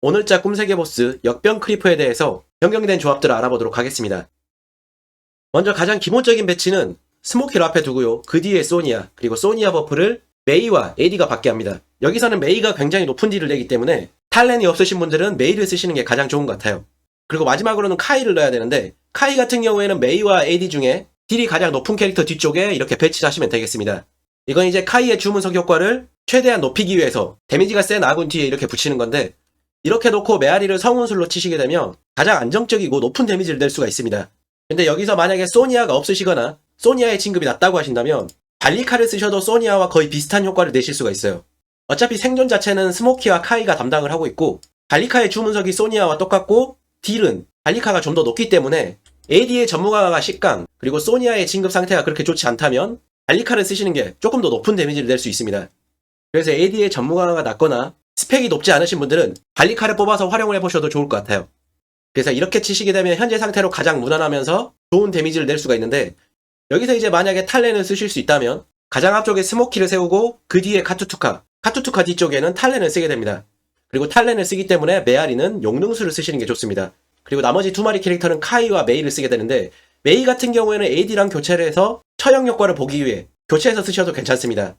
오늘자 꿈세계 보스 역병 크리퍼에 대해서 변경된 조합들을 알아보도록 하겠습니다. 먼저 가장 기본적인 배치는 스모키를 앞에 두고요. 그 뒤에 소니아, 그리고 소니아 버프를 메이와 AD가 받게 합니다. 여기서는 메이가 굉장히 높은 딜을 내기 때문에 탈렌이 없으신 분들은 메이를 쓰시는 게 가장 좋은 것 같아요. 그리고 마지막으로는 카이를 넣어야 되는데, 카이 같은 경우에는 메이와 AD 중에 딜이 가장 높은 캐릭터 뒤쪽에 이렇게 배치하시면 되겠습니다. 이건 이제 카이의 주문석 효과를 최대한 높이기 위해서 데미지가 센 아군 뒤에 이렇게 붙이는 건데, 이렇게 놓고 메아리를 성운술로 치시게 되면 가장 안정적이고 높은 데미지를 낼 수가 있습니다. 근데 여기서 만약에 소니아가 없으시거나 소니아의 진급이 낮다고 하신다면 발리카를 쓰셔도 소니아와 거의 비슷한 효과를 내실 수가 있어요. 어차피 생존 자체는 스모키와 카이가 담당을 하고 있고, 발리카의 주문석이 소니아와 똑같고 딜은 발리카가 좀 더 높기 때문에 AD의 전무강화가 10강, 그리고 소니아의 진급 상태가 그렇게 좋지 않다면 발리카를 쓰시는 게 조금 더 높은 데미지를 낼 수 있습니다. 그래서 AD의 전무강화가 낮거나 스펙이 높지 않으신 분들은 발리카를 뽑아서 활용을 해보셔도 좋을 것 같아요. 그래서 이렇게 치시게 되면 현재 상태로 가장 무난하면서 좋은 데미지를 낼 수가 있는데, 여기서 이제 만약에 탈렌을 쓰실 수 있다면 가장 앞쪽에 스모키를 세우고 그 뒤에 카투투카 뒤쪽에는 탈렌을 쓰게 됩니다. 그리고 탈렌을 쓰기 때문에 메아리는 용능수를 쓰시는 게 좋습니다. 그리고 나머지 두 마리 캐릭터는 카이와 메이를 쓰게 되는데, 메이 같은 경우에는 AD랑 교체를 해서 처형 효과를 보기 위해 교체해서 쓰셔도 괜찮습니다.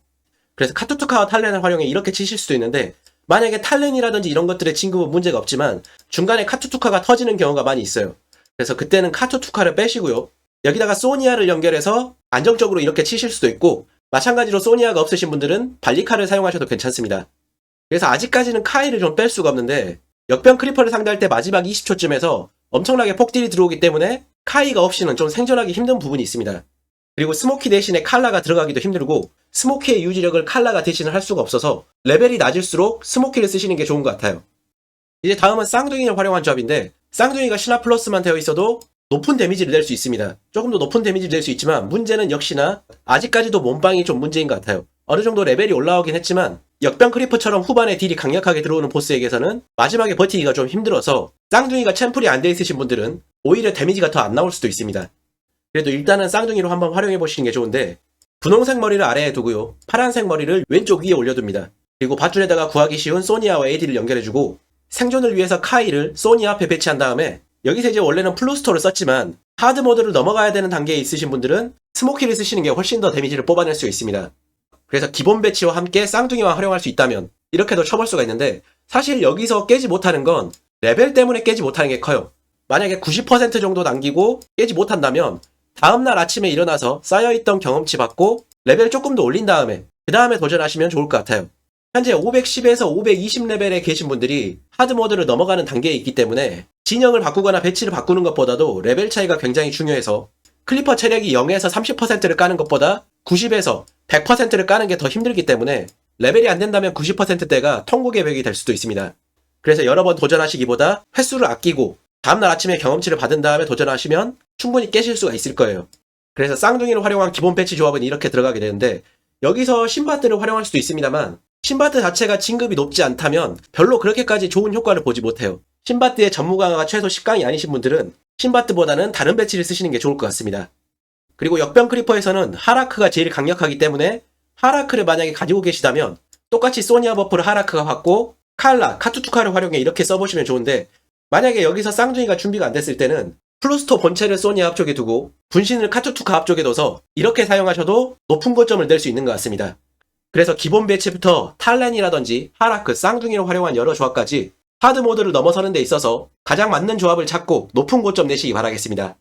그래서 카투투카와 탈렌을 활용해 이렇게 치실 수도 있는데, 만약에 탈렌이라든지 이런 것들의 진급은 문제가 없지만 중간에 카투투카가 터지는 경우가 많이 있어요. 그래서 그때는 카투투카를 빼시고요. 여기다가 소니아를 연결해서 안정적으로 이렇게 치실 수도 있고, 마찬가지로 소니아가 없으신 분들은 발리카를 사용하셔도 괜찮습니다. 그래서 아직까지는 카이를 좀 뺄 수가 없는데, 역병 크리퍼를 상대할 때 마지막 20초쯤에서 엄청나게 폭딜이 들어오기 때문에 카이가 없이는 좀 생존하기 힘든 부분이 있습니다. 그리고 스모키 대신에 칼라가 들어가기도 힘들고, 스모키의 유지력을 칼라가 대신을 할 수가 없어서 레벨이 낮을수록 스모키를 쓰시는 게 좋은 것 같아요. 이제 다음은 쌍둥이를 활용한 조합인데, 쌍둥이가 신화 플러스만 되어 있어도 높은 데미지를 낼 수 있습니다. 조금 더 높은 데미지를 낼 수 있지만 문제는 역시나 아직까지도 몸빵이 좀 문제인 것 같아요. 어느 정도 레벨이 올라오긴 했지만 역병 크리퍼처럼 후반에 딜이 강력하게 들어오는 보스에게서는 마지막에 버티기가 좀 힘들어서 쌍둥이가 챔플이 안 돼 있으신 분들은 오히려 데미지가 더 안 나올 수도 있습니다. 그래도 일단은 쌍둥이로 한번 활용해 보시는 게 좋은데, 분홍색 머리를 아래에 두고요, 파란색 머리를 왼쪽 위에 올려둡니다. 그리고 밧줄에다가 구하기 쉬운 소니아와 AD를 연결해주고, 생존을 위해서 카이를 소니아 앞에 배치한 다음에, 여기서 이제 원래는 플루스토를 썼지만 하드 모드를 넘어가야 되는 단계에 있으신 분들은 스모키를 쓰시는 게 훨씬 더 데미지를 뽑아낼 수 있습니다. 그래서 기본 배치와 함께 쌍둥이와 활용할 수 있다면 이렇게도 쳐볼 수가 있는데, 사실 여기서 깨지 못하는 건 레벨 때문에 깨지 못하는 게 커요. 만약에 90% 정도 남기고 깨지 못한다면 다음날 아침에 일어나서 쌓여있던 경험치 받고 레벨 조금 더 올린 다음에 그 다음에 도전하시면 좋을 것 같아요. 현재 510에서 520레벨에 계신 분들이 하드모드를 넘어가는 단계에 있기 때문에 진영을 바꾸거나 배치를 바꾸는 것보다도 레벨 차이가 굉장히 중요해서 클리퍼 체력이 0에서 30%를 까는 것보다 90에서 100%를 까는 게 더 힘들기 때문에 레벨이 안 된다면 90%대가 통곡의 벽이 될 수도 있습니다. 그래서 여러 번 도전하시기보다 횟수를 아끼고 다음날 아침에 경험치를 받은 다음에 도전하시면 충분히 깨실 수가 있을 거예요. 그래서 쌍둥이를 활용한 기본 배치 조합은 이렇게 들어가게 되는데, 여기서 신바트를 활용할 수도 있습니다만 신바트 자체가 진급이 높지 않다면 별로 그렇게까지 좋은 효과를 보지 못해요. 신바트의 전무 강화가 최소 10강이 아니신 분들은 신바트보다는 다른 배치를 쓰시는 게 좋을 것 같습니다. 그리고 역병 크리퍼에서는 하라크가 제일 강력하기 때문에 하라크를 만약에 가지고 계시다면 똑같이 소니아 버프를 하라크가 받고 칼라, 카투투카를 활용해 이렇게 써보시면 좋은데, 만약에 여기서 쌍둥이가 준비가 안 됐을 때는 플루스토 본체를 소니아 앞쪽에 두고 분신을 카투투카 앞쪽에 둬서 이렇게 사용하셔도 높은 고점을 낼 수 있는 것 같습니다. 그래서 기본 배치부터 탈렌이라든지 하라크, 쌍둥이를 활용한 여러 조합까지 하드 모드를 넘어서는 데 있어서 가장 맞는 조합을 찾고 높은 고점 내시기 바라겠습니다.